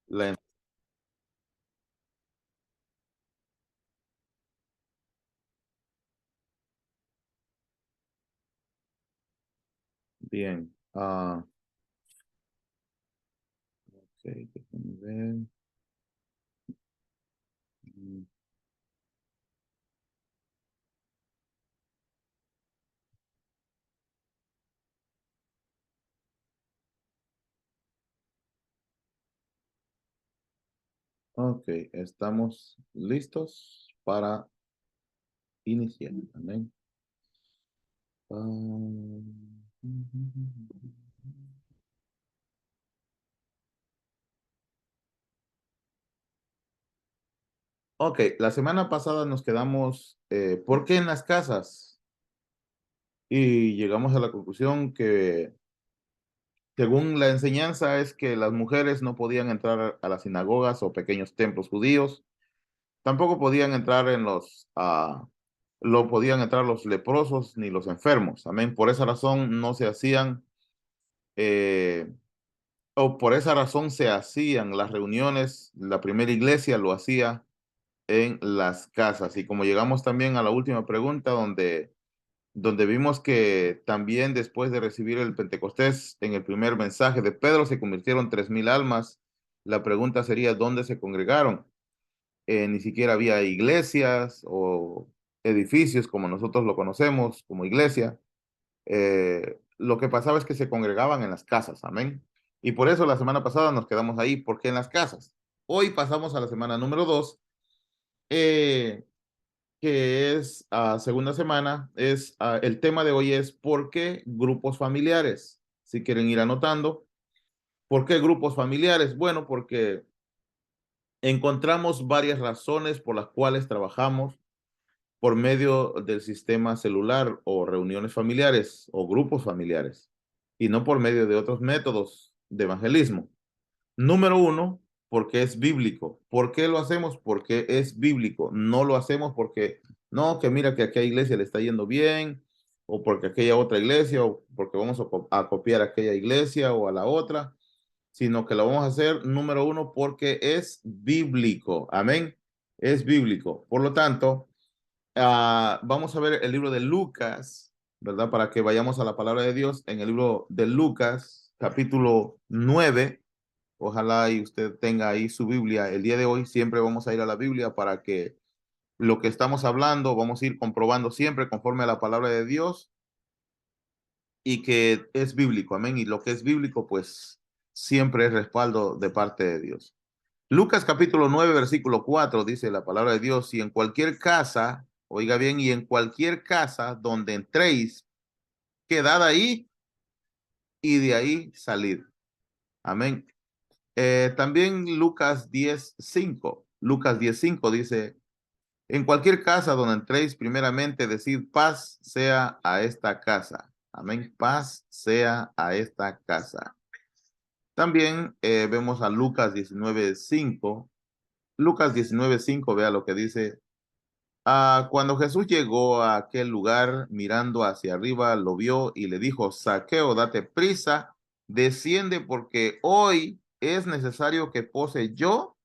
La- Bien. Ok, déjame ver. Mm, Ok, estamos listos para iniciar. Amén. Ah, ok, la semana pasada nos quedamos, ¿por qué en las casas? Y llegamos a la conclusión que, según la enseñanza, es que las mujeres no podían entrar a las sinagogas o pequeños templos judíos. Tampoco podían entrar lo podían entrar los leprosos ni los enfermos. Amén. Por esa razón no se hacían, eh, o por esa razón se hacían las reuniones. La primera iglesia lo hacía en las casas. Y como llegamos también a la última pregunta, donde vimos que también después de recibir el Pentecostés, en el primer mensaje de Pedro se convirtieron 3,000 almas. La pregunta sería, ¿dónde se congregaron? Ni siquiera había iglesias o edificios como nosotros lo conocemos como iglesia. Lo que pasaba es que se congregaban en las casas, amén. Y por eso la semana pasada nos quedamos ahí, porque en las casas. Hoy pasamos a la semana número 2, que es segunda semana. El tema de hoy es ¿por qué grupos familiares? Si quieren ir anotando, ¿por qué grupos familiares? Bueno, porque encontramos varias razones por las cuales trabajamos por medio del sistema celular o reuniones familiares o grupos familiares y no por medio de otros métodos de evangelismo. Número uno, porque es bíblico. ¿Por qué lo hacemos? Porque es bíblico. No lo hacemos porque, no, que mira que a aquella iglesia le está yendo bien, o porque aquella otra iglesia, o porque vamos a copiar a aquella iglesia o a la otra, sino que lo vamos a hacer, número uno, porque es bíblico. Amén. Es bíblico. Por lo tanto, vamos a ver el libro de Lucas, ¿verdad? Para que vayamos a la palabra de Dios en el libro de Lucas, capítulo 9. Ojalá y usted tenga ahí su Biblia. El día de hoy siempre vamos a ir a la Biblia para que lo que estamos hablando vamos a ir comprobando siempre conforme a la palabra de Dios y que es bíblico. Amén. Y lo que es bíblico, pues siempre es respaldo de parte de Dios. Lucas capítulo 9 versículo 4 dice la palabra de Dios, y en cualquier casa, oiga bien, y en cualquier casa donde entréis, quedad ahí y de ahí salid. Amén. También Lucas 10:5 dice, en cualquier casa donde entréis, primeramente decid paz sea a esta casa. Amén. Paz sea a esta casa. También vemos a Lucas 19:5. Lucas 19:5, vea lo que dice. Cuando Jesús llegó a aquel lugar, mirando hacia arriba, lo vio y le dijo, Zaqueo, date prisa, desciende porque hoy es necesario que pose yo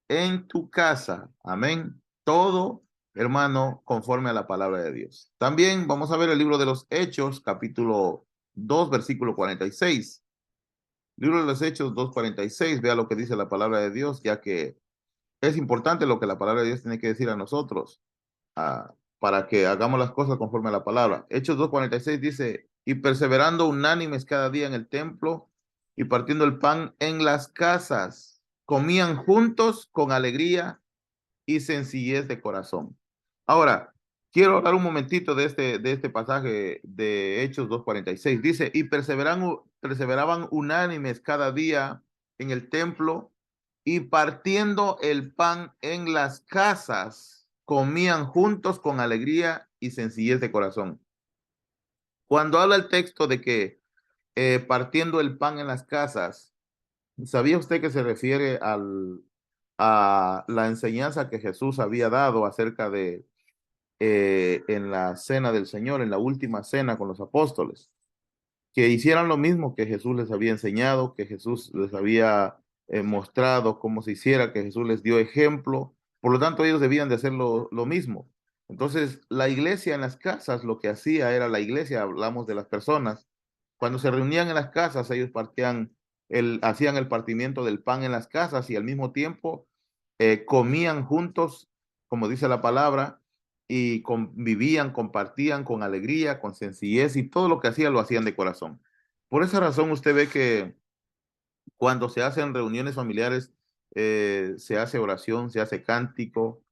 en tu casa. Amén. Todo, hermano, conforme a la palabra de Dios. También vamos a ver el libro de los Hechos, capítulo 2 versículo 46. Libro de los Hechos 2:46, vea lo que dice la palabra de Dios, ya que es importante lo que la palabra de Dios tiene que decir a nosotros, para que hagamos las cosas conforme a la palabra. Hechos 2:46 dice, y perseverando unánimes cada día en el templo y partiendo el pan en las casas, comían juntos con alegría y sencillez de corazón. Ahora, quiero hablar un momentito de este pasaje de Hechos 2:46. Dice, y perseveraban unánimes cada día en el templo y partiendo el pan en las casas, comían juntos con alegría y sencillez de corazón. Cuando habla el texto de que partiendo el pan en las casas, ¿sabía usted que se refiere a la enseñanza que Jesús había dado acerca de en la cena del Señor, en la última cena con los apóstoles, que hicieran lo mismo que Jesús les había enseñado, que Jesús les había mostrado cómo se hiciera, que Jesús les dio ejemplo. Por lo tanto, ellos debían de hacer lo mismo. Entonces, la iglesia en las casas, lo que hacía era la iglesia, hablamos de las personas, cuando se reunían en las casas, ellos hacían el partimiento del pan en las casas y al mismo tiempo comían juntos, como dice la palabra, y convivían, compartían con alegría, con sencillez y todo lo que hacían lo hacían de corazón. Por esa razón usted ve que cuando se hacen reuniones familiares, se hace oración, se hace cántico,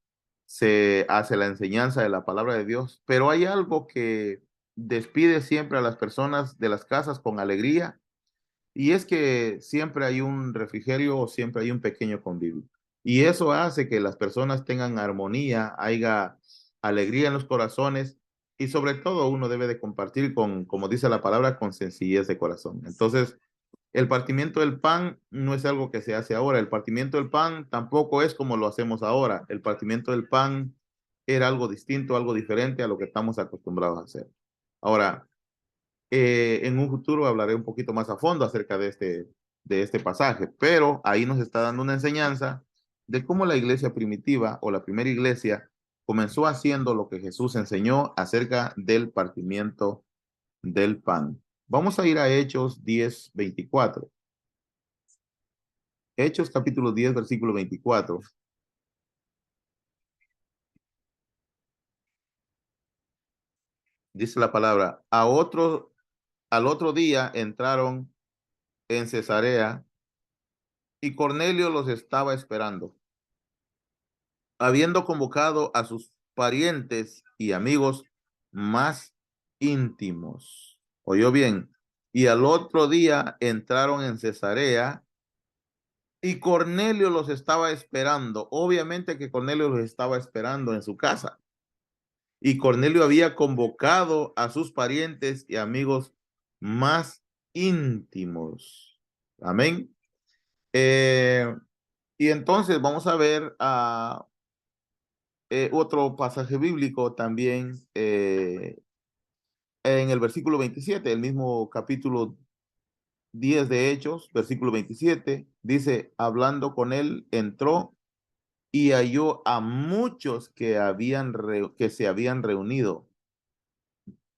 se hace la enseñanza de la palabra de Dios, pero hay algo que despide siempre a las personas de las casas con alegría, y es que siempre hay un refrigerio o siempre hay un pequeño convivio. Y eso hace que las personas tengan armonía, haya alegría en los corazones y sobre todo uno debe de compartir con, como dice la palabra, con sencillez de corazón. Entonces, el partimiento del pan no es algo que se hace ahora. El partimiento del pan tampoco es como lo hacemos ahora. El partimiento del pan era algo distinto, algo diferente a lo que estamos acostumbrados a hacer. Ahora, en un futuro hablaré un poquito más a fondo acerca de este pasaje, pero ahí nos está dando una enseñanza de cómo la iglesia primitiva o la primera iglesia comenzó haciendo lo que Jesús enseñó acerca del partimiento del pan. Vamos a ir a Hechos 10:24. Hechos capítulo 10, versículo 24. Dice la palabra, al otro día entraron en Cesarea y Cornelio los estaba esperando, habiendo convocado a sus parientes y amigos más íntimos. Oyó bien. Y al otro día entraron en Cesarea y Cornelio los estaba esperando. Obviamente que Cornelio los estaba esperando en su casa. Y Cornelio había convocado a sus parientes y amigos más íntimos. Amén. Eh, y entonces vamos a ver a otro pasaje bíblico también en el versículo 27, el mismo capítulo 10 de Hechos, versículo 27, dice, hablando con él, entró y halló a muchos que se habían reunido.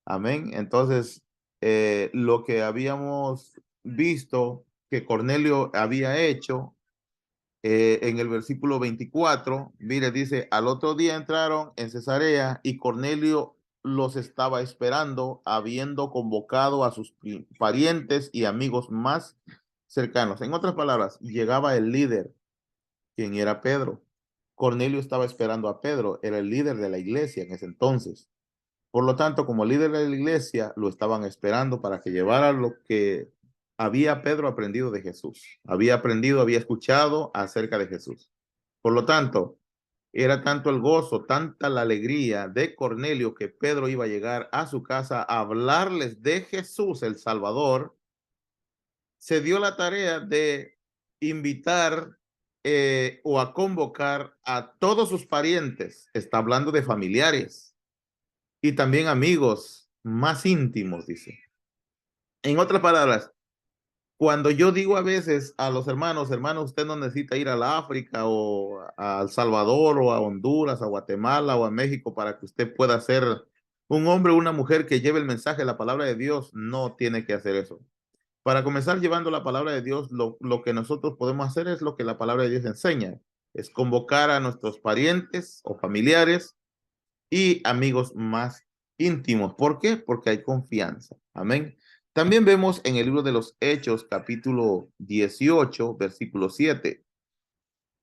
Amén. Entonces, lo que habíamos visto que Cornelio había hecho en el versículo 24, mire, dice, al otro día entraron en Cesarea y Cornelio los estaba esperando, habiendo convocado a sus parientes y amigos más cercanos. En otras palabras, llegaba el líder, quien era Pedro. Cornelio estaba esperando a Pedro, era el líder de la iglesia en ese entonces. Por lo tanto, como líder de la iglesia, lo estaban esperando para que llevara lo que había Pedro aprendido de Jesús. Había aprendido, había escuchado acerca de Jesús. Por lo tanto, era tanto el gozo, tanta la alegría de Cornelio que Pedro iba a llegar a su casa a hablarles de Jesús, el Salvador. Se dio la tarea de invitar o a convocar a todos sus parientes. Está hablando de familiares y también amigos más íntimos, dice. En otras palabras, cuando yo digo a veces a los hermanos, hermanos, usted no necesita ir a la África o a El Salvador o a Honduras, a Guatemala o a México para que usted pueda ser un hombre o una mujer que lleve el mensaje de la palabra de Dios, no tiene que hacer eso. Para comenzar llevando la palabra de Dios, lo que nosotros podemos hacer es lo que la palabra de Dios enseña, es convocar a nuestros parientes o familiares y amigos más íntimos. ¿Por qué? Porque hay confianza. Amén. También vemos en el libro de los Hechos, capítulo 18, versículo 7.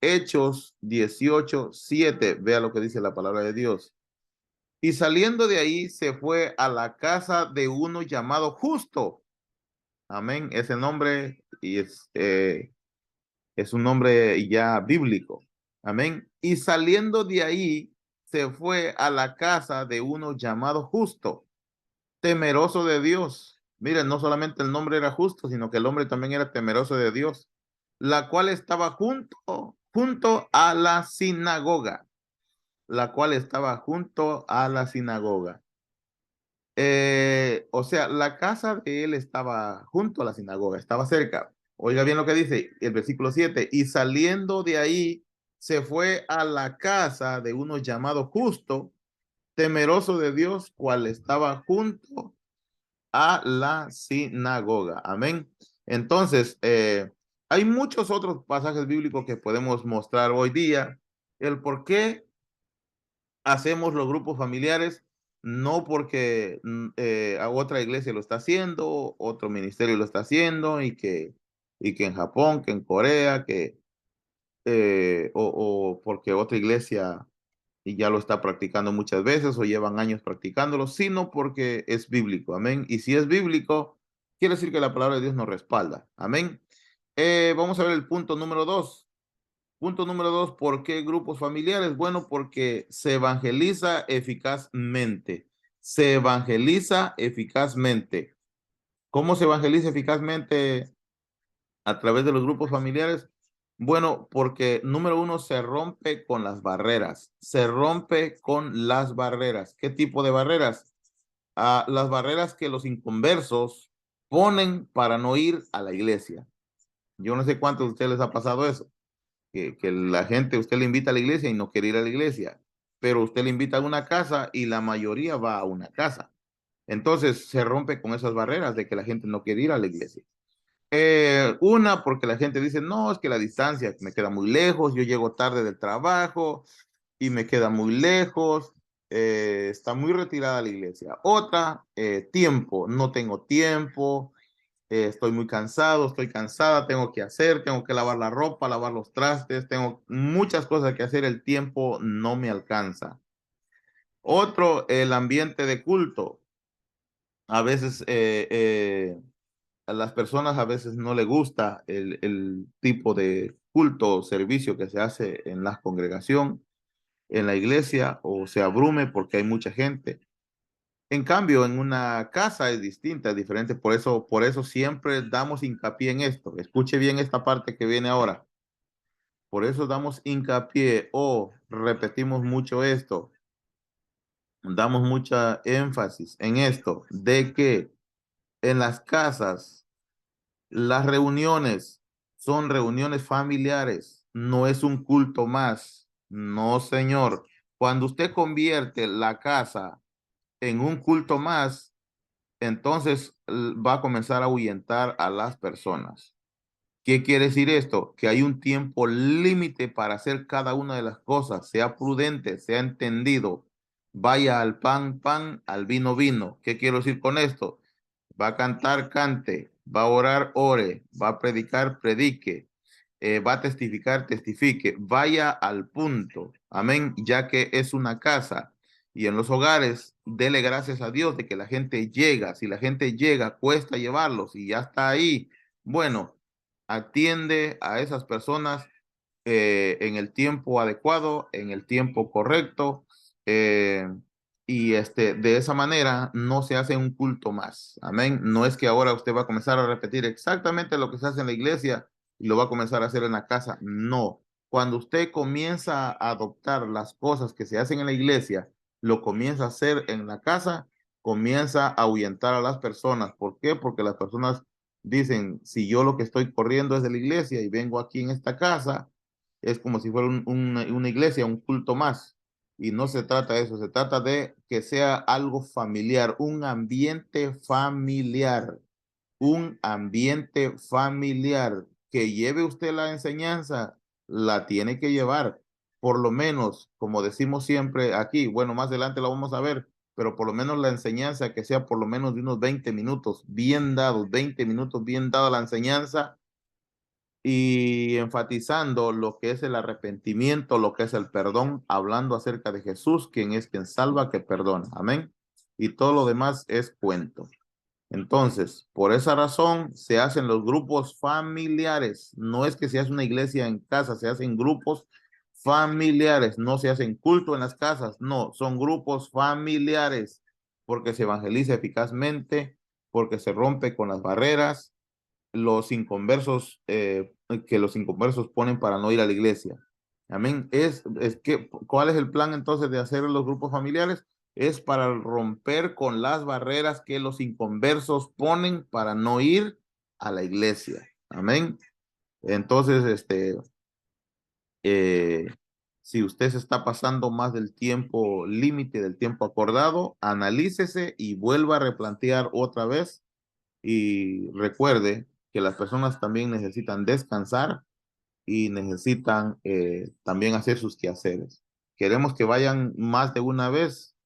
Hechos 18:7. Vea lo que dice la palabra de Dios. Y saliendo de ahí se fue a la casa de uno llamado Justo. Amén. Ese nombre es un nombre ya bíblico. Amén. Y saliendo de ahí se fue a la casa de uno llamado Justo, temeroso de Dios. Miren, no solamente el nombre era justo, sino que el hombre también era temeroso de Dios, la cual estaba junto a la sinagoga, la cual estaba junto a la sinagoga. O sea, la casa de él estaba junto a la sinagoga, estaba cerca. Oiga bien lo que dice el versículo 7. Y saliendo de ahí, se fue a la casa de uno llamado Justo, temeroso de Dios, cual estaba junto a la sinagoga. Amén. Entonces, hay muchos otros pasajes bíblicos que podemos mostrar hoy día. El por qué hacemos los grupos familiares, no porque a otra iglesia lo está haciendo, otro ministerio lo está haciendo y que en Japón, que en Corea, o porque otra iglesia y ya lo está practicando muchas veces o llevan años practicándolo, sino porque es bíblico. Amén. Y si es bíblico, quiere decir que la palabra de Dios nos respalda. Amén. Vamos a ver el punto número 2. Punto número 2, ¿por qué grupos familiares? Bueno, porque se evangeliza eficazmente. Se evangeliza eficazmente. ¿Cómo se evangeliza eficazmente a través de los grupos familiares? Bueno, porque número 1, se rompe con las barreras. Se rompe con las barreras. ¿Qué tipo de barreras? Las barreras que los inconversos ponen para no ir a la iglesia. Yo no sé cuántos de ustedes les ha pasado eso. Que la gente, usted le invita a la iglesia y no quiere ir a la iglesia, pero usted le invita a una casa y la mayoría va a una casa. Entonces se rompe con esas barreras de que la gente no quiere ir a la iglesia. Una, porque la gente dice, no, es que la distancia me queda muy lejos, yo llego tarde del trabajo y me queda muy lejos, está muy retirada la iglesia. Otra, tiempo, no tengo tiempo, estoy muy cansado, estoy cansada, tengo que hacer, tengo que lavar la ropa, lavar los trastes, tengo muchas cosas que hacer, el tiempo no me alcanza. Otro, el ambiente de culto. A veces a las personas a veces no les gusta el tipo de culto o servicio que se hace en la congregación, en la iglesia, o se abrume porque hay mucha gente. En cambio, en una casa es distinta, es diferente. Por eso siempre damos hincapié en esto. Escuche bien esta parte que viene ahora. Por eso damos hincapié o repetimos mucho esto. Damos mucha énfasis en esto de que en las casas las reuniones son reuniones familiares. No es un culto más. No, señor. Cuando usted convierte la casa en un culto más, entonces va a comenzar a ahuyentar a las personas. ¿Qué quiere decir esto? Que hay un tiempo límite para hacer cada una de las cosas. Sea prudente, sea entendido. Vaya al pan, pan, al vino, vino. ¿Qué quiero decir con esto? Va a cantar, cante. Va a orar, ore. Va a predicar, predique. Va a testificar, testifique. Vaya al punto. Amén. Ya que es una casa. Y en los hogares, dele gracias a Dios de que la gente llega. Si la gente llega, cuesta llevarlos y ya está ahí. Bueno, atiende a esas personas en el tiempo adecuado, en el tiempo correcto, eh, y de esa manera no se hace un culto más. Amén. No es que ahora usted va a comenzar a repetir exactamente lo que se hace en la iglesia y lo va a comenzar a hacer en la casa. No. Cuando usted comienza a adoptar las cosas que se hacen en la iglesia, lo comienza a hacer en la casa, comienza a ahuyentar a las personas. ¿Por qué? Porque las personas dicen, si yo lo que estoy corriendo es de la iglesia y vengo aquí en esta casa, es como si fuera una iglesia, un culto más. Y no se trata de eso, se trata de que sea algo familiar, un ambiente familiar, que lleve usted la enseñanza, la tiene que llevar, por lo menos, como decimos siempre aquí, bueno, más adelante la vamos a ver, pero por lo menos la enseñanza que sea por lo menos de unos 20 minutos, bien dados, 20 minutos bien dada la enseñanza, y enfatizando lo que es el arrepentimiento, lo que es el perdón, hablando acerca de Jesús, quien es quien salva, que perdona. Amén. Y todo lo demás es cuento. Entonces, por esa razón se hacen los grupos familiares. No es que se hace una iglesia en casa, se hacen grupos familiares. No se hacen culto en las casas, no, son grupos familiares porque se evangeliza eficazmente, porque se rompe con las barreras los inconversos que los inconversos ponen para no ir a la iglesia. Amén. Es que, ¿cuál es el plan entonces de hacer los grupos familiares? Es para romper con las barreras que los inconversos ponen para no ir a la iglesia. Amén. Entonces, eh, si usted se está pasando más del tiempo límite, del tiempo acordado, analícese y vuelva a replantear otra vez. Y recuerde que las personas también necesitan descansar y necesitan también hacer sus quehaceres. Queremos que vayan más de una vez,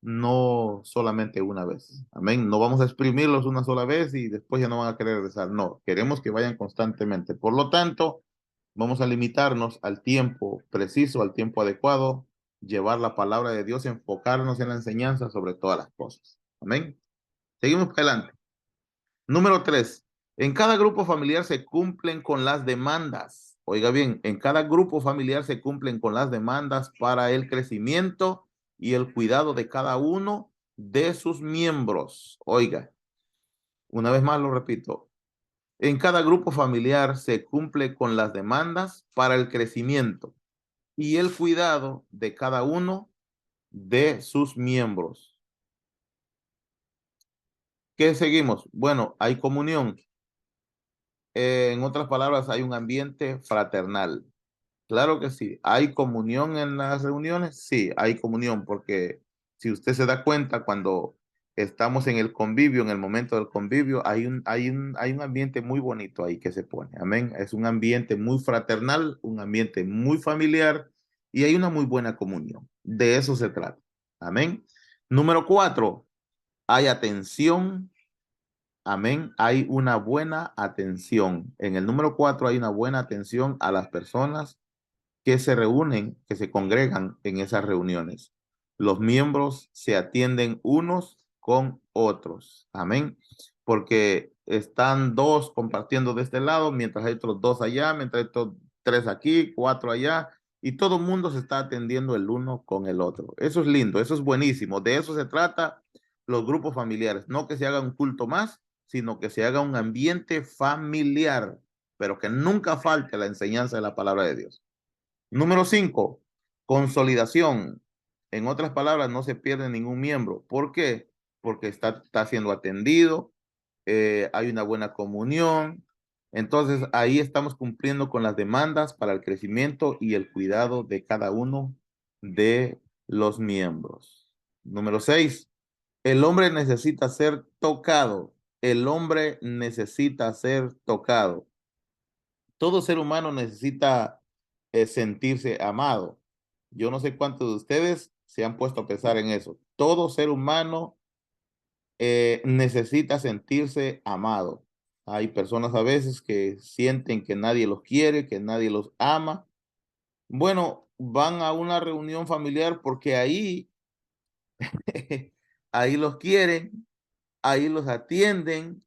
no solamente una vez. Amén. No vamos a exprimirlos una sola vez y después ya no van a querer regresar. No, queremos que vayan constantemente. Por lo tanto, vamos a limitarnos al tiempo preciso, al tiempo adecuado, llevar la palabra de Dios, enfocarnos en la enseñanza sobre todas las cosas. Amén. Seguimos para adelante. Número 3. En cada grupo familiar se cumplen con las demandas. Oiga bien, en cada grupo familiar se cumplen con las demandas para el crecimiento y el cuidado de cada uno de sus miembros. Oiga, una vez más lo repito. En cada grupo familiar se cumple con las demandas para el crecimiento y el cuidado de cada uno de sus miembros. ¿Qué seguimos? Bueno, hay comunión. En otras palabras, hay un ambiente fraternal. Claro que sí. ¿Hay comunión en las reuniones? Sí, hay comunión, porque si usted se da cuenta, cuando estamos en el convivio, en el momento del convivio, hay un ambiente muy bonito ahí que se pone. Amén. Es un ambiente muy fraternal, un ambiente muy familiar y hay una muy buena comunión. De eso se trata. Amén. Número 4, hay atención. Amén. Hay una buena atención. En el número 4 hay una buena atención a las personas que se reúnen, que se congregan en esas reuniones. Los miembros se atienden unos con otros. Amén. Porque están dos compartiendo de este lado, mientras hay otros dos allá, mientras hay otros tres aquí, cuatro allá, y todo el mundo se está atendiendo el uno con el otro. Eso es lindo, eso es buenísimo. De eso se trata los grupos familiares. No que se haga un culto más, sino que se haga un ambiente familiar, pero que nunca falte la enseñanza de la palabra de Dios. Número 5, consolidación. En otras palabras, no se pierde ningún miembro. ¿Por qué? Porque está siendo atendido, hay una buena comunión. Entonces, ahí estamos cumpliendo con las demandas para el crecimiento y el cuidado de cada uno de los miembros. Número 6, el hombre necesita ser tocado. El hombre necesita ser tocado. Todo ser humano necesita sentirse amado. Yo no sé cuántos de ustedes se han puesto a pensar en eso. Todo ser humano necesita sentirse amado. Hay personas a veces que sienten que nadie los quiere, que nadie los ama. Bueno, van a una reunión familiar porque ahí, ahí los quieren, ahí los atienden,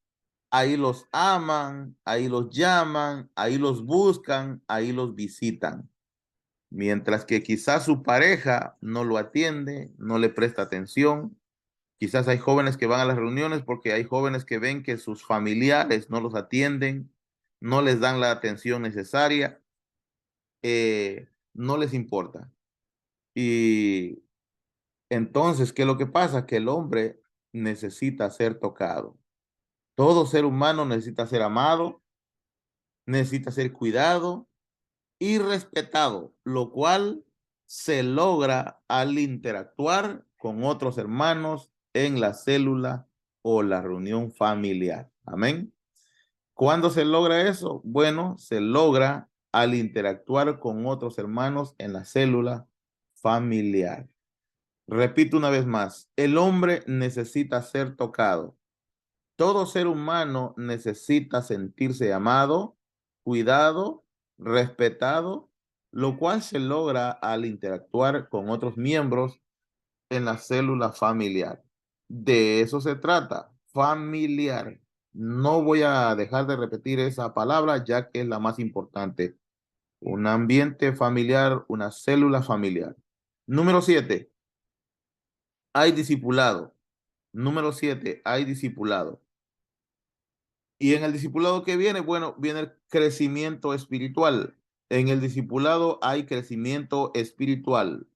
ahí los aman, ahí los llaman, ahí los buscan, ahí los visitan. Mientras que quizás su pareja no lo atiende, no le presta atención. Quizás hay jóvenes que van a las reuniones porque hay jóvenes que ven que sus familiares no los atienden, no les dan la atención necesaria, no les importa. Y entonces, ¿qué es lo que pasa? Que el hombre necesita ser tocado. Todo ser humano necesita ser amado, necesita ser cuidado y respetado, lo cual se logra al interactuar con otros hermanos en la célula o la reunión familiar. Amén. ¿Cuándo se logra eso? Bueno, se logra al interactuar con otros hermanos en la célula familiar. Repito una vez más, el hombre necesita ser tocado. Todo ser humano necesita sentirse amado, cuidado, respetado, lo cual se logra al interactuar con otros miembros en la célula familiar. De eso se trata, familiar. No voy a dejar de repetir esa palabra ya que es la más importante. Un ambiente familiar, una célula familiar. Número 7, hay discipulado. Número 7, hay discipulado. Y en el discipulado que viene, bueno, viene el crecimiento espiritual. En el discipulado hay crecimiento espiritual.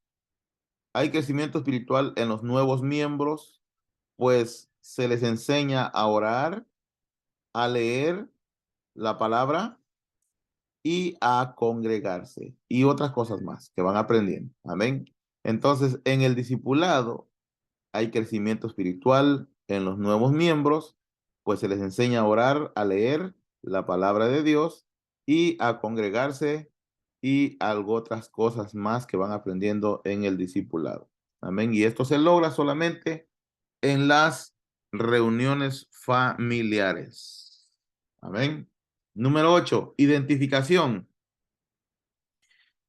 Hay crecimiento espiritual en los nuevos miembros, pues se les enseña a orar, a leer la palabra y a congregarse y otras cosas más que van aprendiendo. Amén. Entonces, en el discipulado hay crecimiento espiritual en los nuevos miembros, pues se les enseña a orar, a leer la palabra de Dios y a congregarse y algo otras cosas más que van aprendiendo en el discipulado. Amén. Y esto se logra solamente en las reuniones familiares. Amén. Número 8, identificación.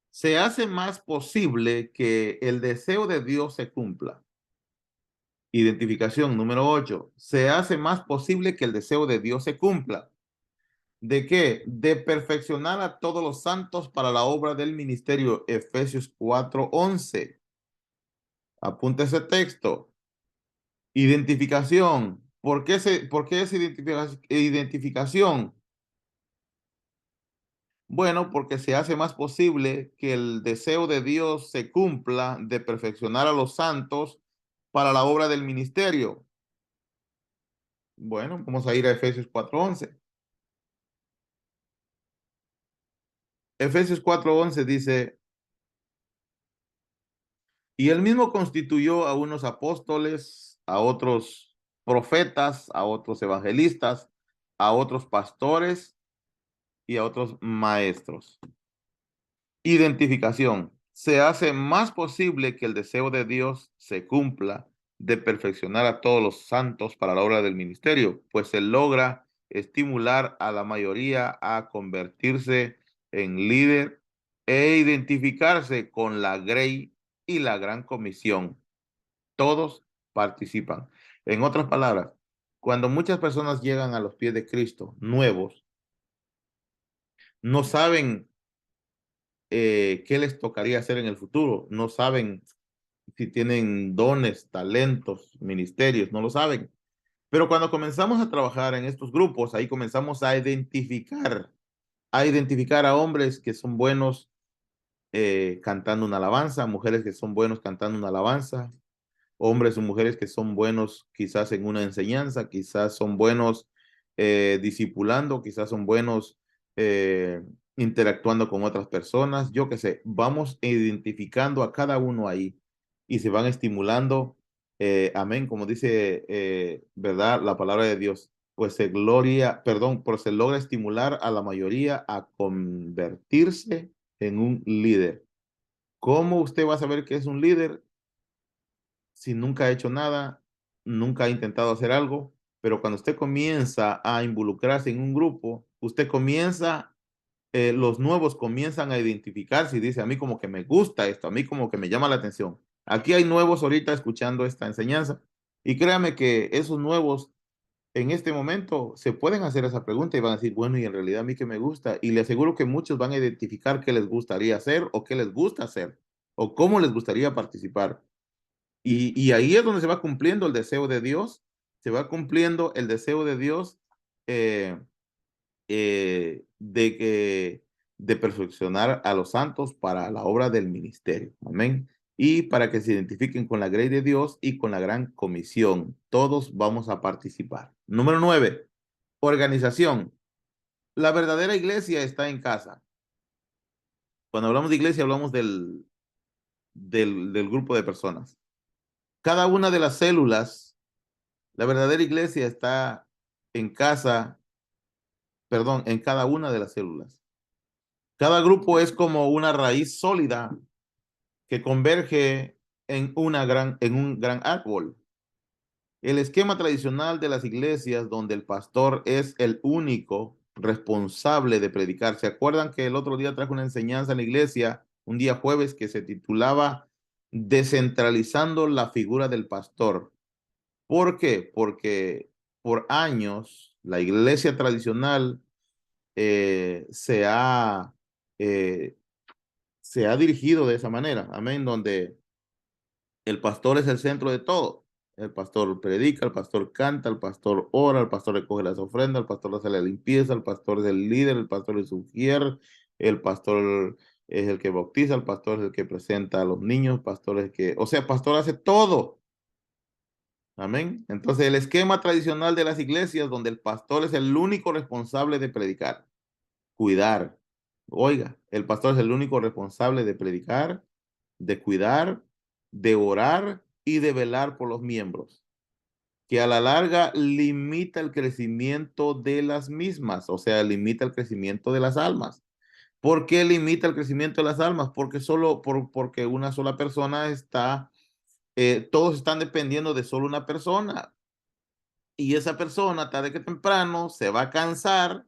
Se hace más posible que el deseo de Dios se cumpla. Identificación número 8. Se hace más posible que el deseo de Dios se cumpla. ¿De qué? De perfeccionar a todos los santos para la obra del ministerio. Efesios 4:11. Apunta ese texto. Identificación. ¿Por qué es identificación? Bueno, porque se hace más posible que el deseo de Dios se cumpla de perfeccionar a los santos para la obra del ministerio. Bueno, vamos a ir a Efesios 4:11. Efesios 4:11 dice, y él mismo constituyó a unos apóstoles, a otros profetas, a otros evangelistas, a otros pastores y a otros maestros. Identificación. Se hace más posible que el deseo de Dios se cumpla de perfeccionar a todos los santos para la obra del ministerio, pues se logra estimular a la mayoría a convertirse en líder e identificarse con la Grey y la Gran Comisión. Todos participan. En otras palabras, cuando muchas personas llegan a los pies de Cristo, nuevos, no saben qué les tocaría hacer en el futuro. No saben si tienen dones, talentos, ministerios, no lo saben. Pero cuando comenzamos a trabajar en estos grupos, ahí comenzamos a identificar a hombres que son buenos cantando una alabanza, mujeres que son buenos cantando una alabanza, hombres o mujeres que son buenos quizás en una enseñanza, quizás son buenos discipulando, quizás son buenos eh, interactuando con otras personas, yo qué sé, vamos identificando a cada uno ahí y se van estimulando, amén, como dice, ¿verdad? La palabra de Dios, pues pues se logra estimular a la mayoría a convertirse en un líder. ¿Cómo usted va a saber que es un líder? Si nunca ha hecho nada, nunca ha intentado hacer algo, pero cuando usted comienza a involucrarse en un grupo, usted comienza, los nuevos comienzan a identificarse y dice, a mí como que me gusta esto, a mí como que me llama la atención. Aquí hay nuevos ahorita escuchando esta enseñanza y créame que esos nuevos en este momento se pueden hacer esa pregunta y van a decir, bueno, y en realidad a mí que me gusta. Y le aseguro que muchos van a identificar qué les gustaría hacer o qué les gusta hacer o cómo les gustaría participar. Y ahí es donde se va cumpliendo el deseo de Dios, se va cumpliendo el deseo de Dios eh, de de perfeccionar a los santos para la obra del ministerio. Amén. Y para que se identifiquen con la grey de Dios y con la gran comisión. Todos vamos a participar. Número 9, organización. La verdadera iglesia está en casa. Cuando hablamos de iglesia, hablamos del grupo de personas. Cada una de las células. La verdadera iglesia está en casa, perdón, en cada una de las células. Cada grupo es como una raíz sólida que converge en un gran árbol. El esquema tradicional de las iglesias donde el pastor es el único responsable de predicar. ¿Se acuerdan que el otro día trajo una enseñanza en la iglesia, un día jueves, que se titulaba Descentralizando la figura del pastor? ¿Por qué? Porque por años la iglesia tradicional eh, se ha, eh, se ha dirigido de esa manera, amén, donde el pastor es el centro de todo. El pastor predica, el pastor canta, el pastor ora, el pastor recoge las ofrendas, el pastor hace la limpieza, el pastor es el líder, el pastor es sugiere, el pastor es el que bautiza, el pastor es el que presenta a los niños, el pastor es el que, o sea, el pastor hace todo. Amén. Entonces, el esquema tradicional de las iglesias donde el pastor es el único responsable de predicar, cuidar. Oiga, el pastor es el único responsable de predicar, de cuidar, de orar y de velar por los miembros, que a la larga limita el crecimiento de las mismas, o sea, limita el crecimiento de las almas. ¿Por qué limita el crecimiento de las almas? Porque porque una sola persona está, todos están dependiendo de solo una persona. Y esa persona, tarde que temprano, se va a cansar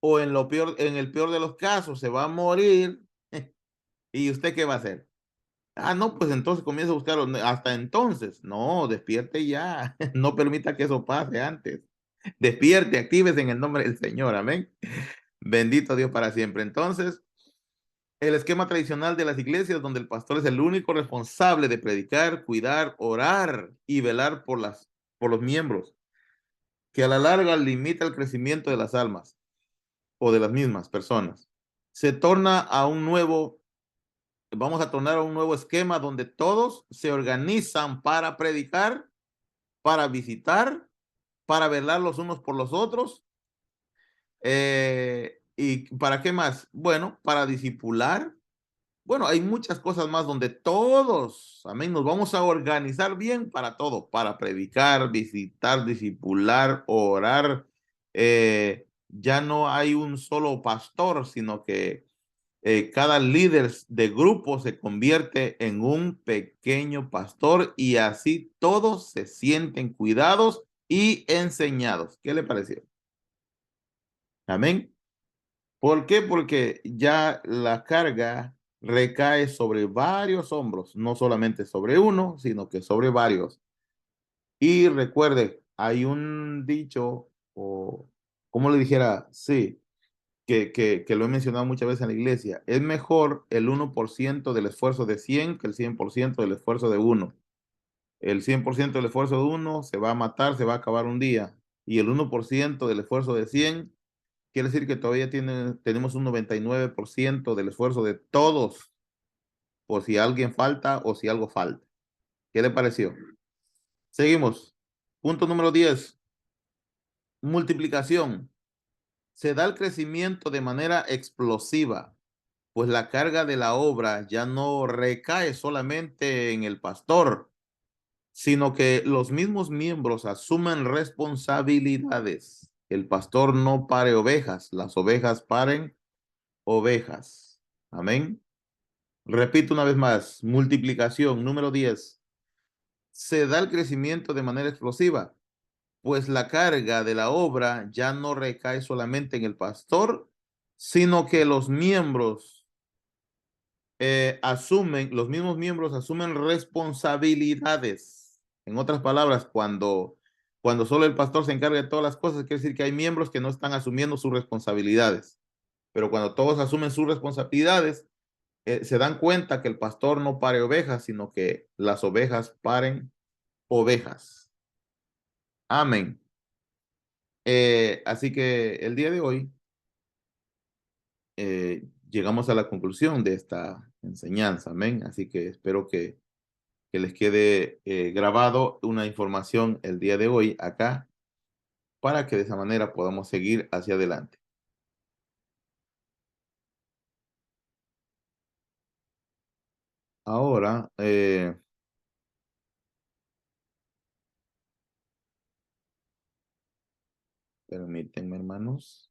o en el peor de los casos, se va a morir. ¿Y usted qué va a hacer? Ah, no, pues entonces comienza a buscar hasta entonces. No, despierte ya. No permita que eso pase antes. Despierte, actívese en el nombre del Señor. Amén. Bendito Dios para siempre. Entonces, el esquema tradicional de las iglesias donde el pastor es el único responsable de predicar, cuidar, orar y velar por los miembros, que a la larga limita el crecimiento de las almas o de las mismas personas. Se torna a un nuevo, vamos a tornar a un nuevo esquema donde todos se organizan para predicar, para visitar, para velar los unos por los otros. ¿Y para qué más? Bueno, para discipular. Bueno, hay muchas cosas más donde todos, amén, nos vamos a organizar bien para todo, para predicar, visitar, discipular, orar. Ya no hay un solo pastor, sino que cada líder de grupo se convierte en un pequeño pastor y así todos se sienten cuidados y enseñados. ¿Qué le pareció? Amén. ¿Por qué? Porque ya la carga recae sobre varios hombros, no solamente sobre uno, sino que sobre varios. Y recuerde, hay un dicho, o como le dijera, sí, que lo he mencionado muchas veces en la iglesia, es mejor el 1% del esfuerzo de 100 que el 100% del esfuerzo de uno. El 100% del esfuerzo de uno se va a matar, se va a acabar un día. Y el 1% del esfuerzo de 100 quiere decir que todavía tenemos un 99% del esfuerzo de todos, por si alguien falta o si algo falta. ¿Qué le pareció? Seguimos. Punto número 10. Multiplicación. Se da el crecimiento de manera explosiva, pues la carga de la obra ya no recae solamente en el pastor, sino que los mismos miembros asumen responsabilidades. El pastor no pare ovejas, las ovejas paren ovejas. Amén. Repito una vez más, multiplicación, número 10. Se da el crecimiento de manera explosiva, pues la carga de la obra ya no recae solamente en el pastor, sino que los mismos miembros asumen responsabilidades. En otras palabras, cuando solo el pastor se encarga de todas las cosas, quiere decir que hay miembros que no están asumiendo sus responsabilidades. Pero cuando todos asumen sus responsabilidades, se dan cuenta que el pastor no pare ovejas, sino que las ovejas paren ovejas. Amén. Así que el día de hoy llegamos a la conclusión de esta enseñanza. Amén. Así que espero que les quede grabado una información el día de hoy acá para que de esa manera podamos seguir hacia adelante. Ahora, permítanme, hermanos.